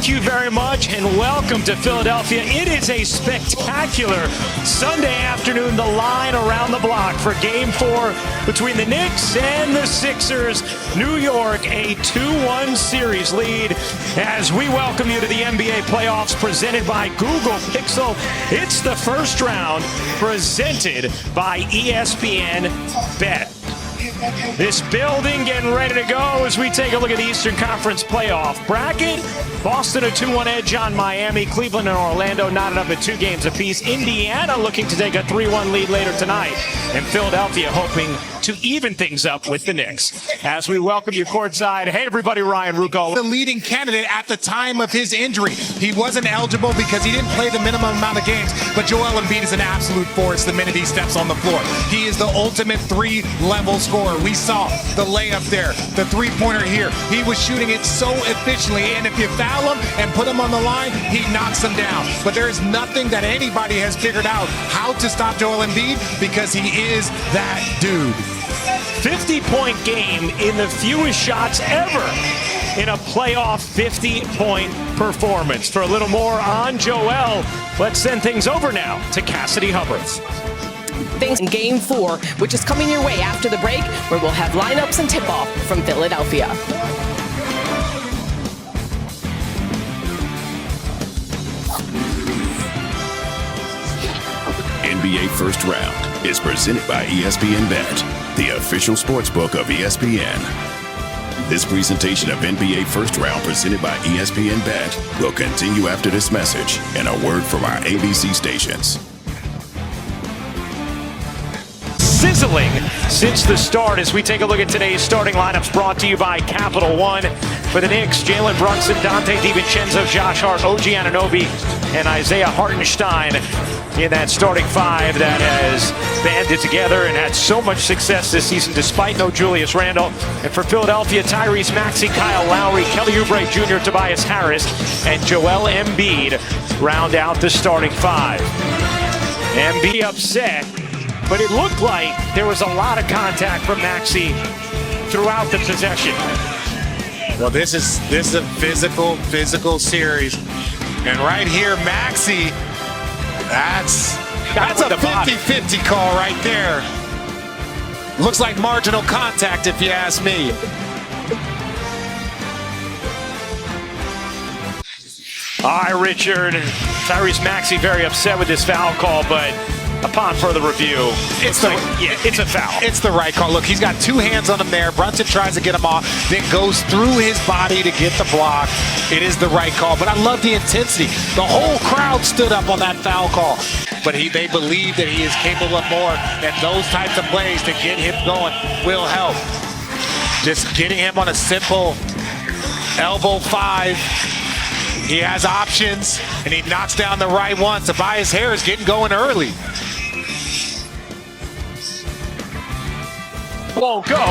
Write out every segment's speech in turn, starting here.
Thank you very much and welcome to Philadelphia. It is a spectacular Sunday afternoon. The line around the block for Game 4 between the Knicks and the Sixers. New York, a 2-1 series lead as we welcome you to the NBA playoffs presented by Google Pixel. It's the first round presented by ESPN Bet. This building getting ready to go as we take a look at the Eastern Conference playoff bracket. Boston a 2-1 edge on Miami. Cleveland and Orlando knotted up at 2 games apiece. Indiana looking to take a 3-1 lead later tonight. And Philadelphia hoping to even things up with the Knicks. As we welcome you courtside. Hey everybody, Ryan Rucco. The leading candidate at the time of his injury. He wasn't eligible because he didn't play the minimum amount of games. But Joel Embiid is an absolute force the minute he steps on the floor. He is the ultimate 3-level scorer. We saw the layup there, the three-pointer here. He was shooting it so efficiently, and if you foul him and put him on the line, he knocks him down. But there is nothing that anybody has figured out how to stop Joel Embiid because he is that dude. 50-point game in the fewest shots ever in a playoff 50-point performance. For a little more on Joel, let's send things over now to Cassidy Hubbard. Things in Game 4, which is coming your way after the break, where we'll have lineups and tip-off from Philadelphia. NBA First Round is presented by ESPN Bet, the official sportsbook of ESPN. This presentation of NBA First Round presented by ESPN Bet will continue after this message and a word from our ABC stations. Sizzling since the start as we take a look at today's starting lineups brought to you by Capital One. For the Knicks, Jalen Brunson, Dante DiVincenzo, Josh Hart, OG Anunoby, and Isaiah Hartenstein in that starting 5 that has banded together and had so much success this season despite no Julius Randle. And for Philadelphia, Tyrese Maxey, Kyle Lowry, Kelly Oubre Jr., Tobias Harris, and Joel Embiid round out the starting 5. Embiid upset, but it looked like there was a lot of contact from Maxey throughout the possession. Well, this is a physical series. And right here, Maxey, that's a 50-50 call right there. Looks like marginal contact if you ask me. All right, Richard. Tyrese Maxey very upset with this foul call, but upon further review, it's a foul. It's the right call. Look, he's got 2 hands on him there. Brunson tries to get him off, then goes through his body to get the block. It is the right call, but I love the intensity. The whole crowd stood up on that foul call. But they believe that he is capable of more, and those types of plays to get him going will help. Just getting him on a simple elbow 5. He has options, and he knocks down the right one. Tobias Harris getting going early. Won't go,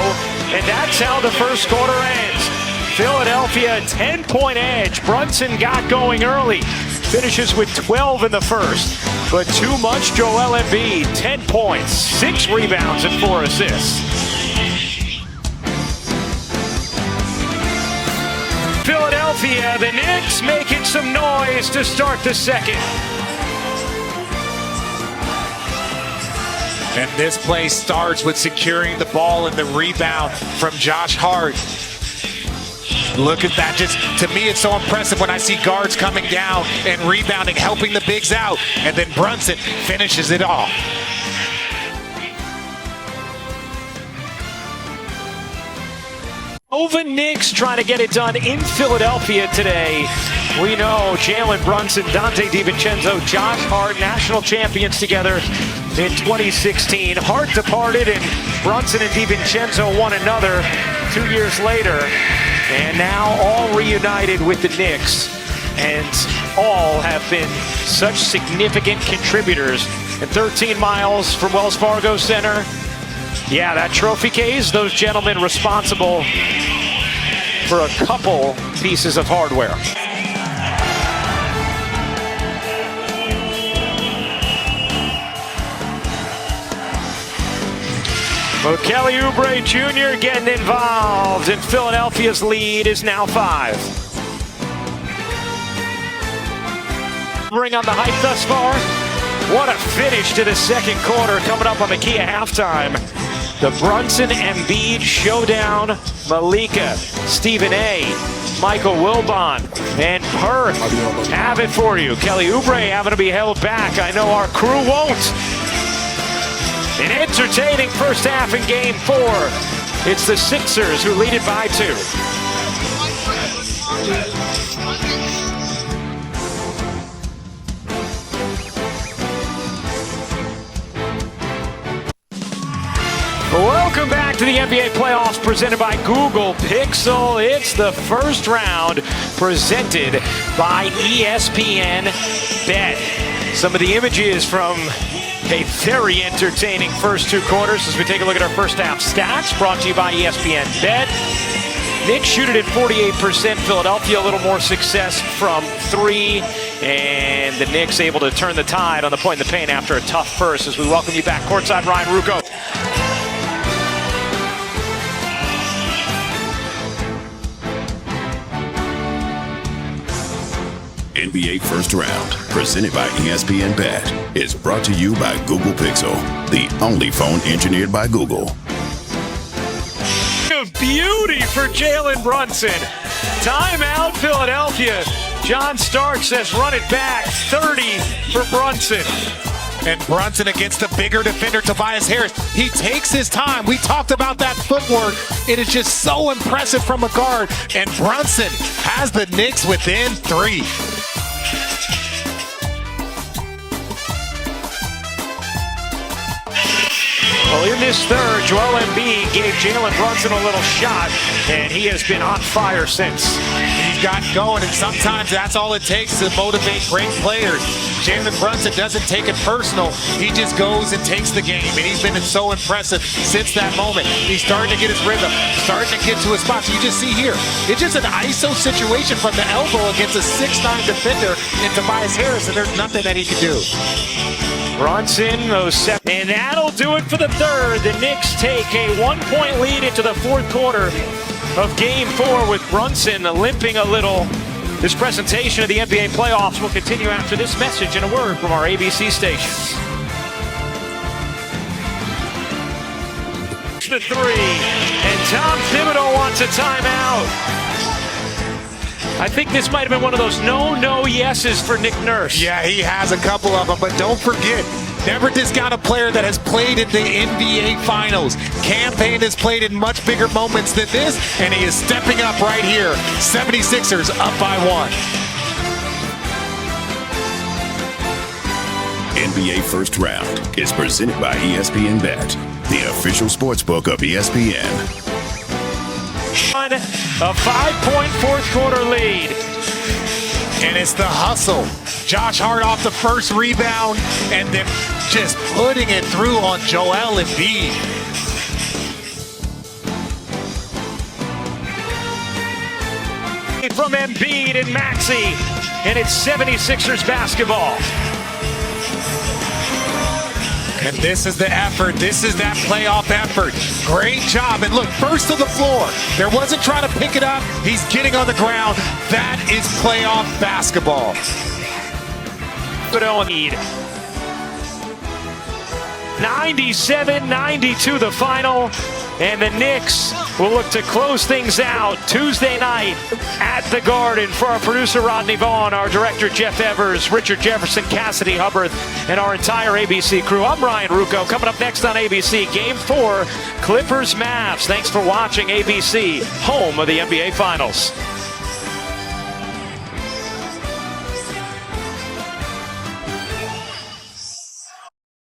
and that's how the first quarter ends. Philadelphia 10-point edge. Brunson got going early, finishes with 12 in the first, but too much Joel Embiid. 10 points, 6 rebounds, and 4 assists. Philadelphia, the Knicks making some noise to start the second. And this play starts with securing the ball and the rebound from Josh Hart. Look at that. Just to me, it's so impressive when I see guards coming down and rebounding, helping the bigs out. And then Brunson finishes it off. Over Knicks trying to get it done in Philadelphia today. We know Jalen Brunson, Dante DiVincenzo, Josh Hart, national champions together in 2016. Hart departed and Brunson and DiVincenzo one another 2 years later. And now all reunited with the Knicks. And all have been such significant contributors. And 13 miles from Wells Fargo Center. Yeah, that trophy case, those gentlemen responsible for a couple pieces of hardware. Well, Kelly Oubre Jr. getting involved, and Philadelphia's lead is now 5. Bring on the hype thus far. What a finish to the second quarter coming up on the key of halftime. The Brunson Embiid showdown. Malika, Stephen A., Michael Wilbon, and Perk have it for you. Kelly Oubre having to be held back. I know our crew won't. An entertaining first half in game 4. It's the Sixers who lead it by 2. Welcome back to the NBA playoffs presented by Google Pixel. It's the first round presented by ESPN Bet. Some of the images from a very entertaining first 2 quarters as we take a look at our first half stats brought to you by ESPN Bet. Knicks shoot it at 48%. Philadelphia a little more success from 3. And the Knicks able to turn the tide on the point in the paint after a tough first as we welcome you back courtside, Ryan Rucco. NBA First Round, presented by ESPN Bet, is brought to you by Google Pixel, the only phone engineered by Google. Beauty for Jalen Brunson. Timeout, Philadelphia. John Stark says run it back. 30 for Brunson. And Brunson against the bigger defender, Tobias Harris. He takes his time. We talked about that footwork. It is just so impressive from a guard. And Brunson has the Knicks within 3. Well, in this third, Joel Embiid gave Jalen Brunson a little shot, and he has been on fire since. He's got going, and sometimes that's all it takes to motivate great players. Jalen Brunson doesn't take it personal. He just goes and takes the game, and he's been so impressive since that moment. He's starting to get his rhythm, starting to get to his spots. You just see here, it's just an ISO situation from the elbow against a 6'9 defender in Tobias Harris, and there's nothing that he can do. Brunson, and that'll do it for the third. The Knicks take a 1-point lead into the fourth quarter of game 4 with Brunson limping a little. This presentation of the NBA playoffs will continue after this message and a word from our ABC stations. The 3, and Tom Thibodeau wants a timeout. I think this might have been one of those no yeses for Nick Nurse. Yeah, he has a couple of them, but don't forget, never discount a player that has played in the NBA Finals. Cam Payne has played in much bigger moments than this, and he is stepping up right here. 76ers up by 1. NBA First Round is presented by ESPN Bet, the official sportsbook of ESPN. A 5-point fourth quarter lead. And it's the hustle. Josh Hart off the first rebound and then just putting it through on Joel Embiid. From Embiid and Maxey, and it's 76ers basketball. And this is the effort. This is that playoff effort. Great job. And look, first to the floor. There wasn't trying to pick it up. He's getting on the ground. That is playoff basketball. But lead. 97-92 the final. And the Knicks will look to close things out Tuesday night at the Garden. For our producer, Rodney Vaughn, our director, Jeff Evers, Richard Jefferson, Cassidy Hubbard, and our entire ABC crew, I'm Ryan Rucco. Coming up next on ABC, Game 4, Clippers-Mavs. Thanks for watching ABC, home of the NBA Finals.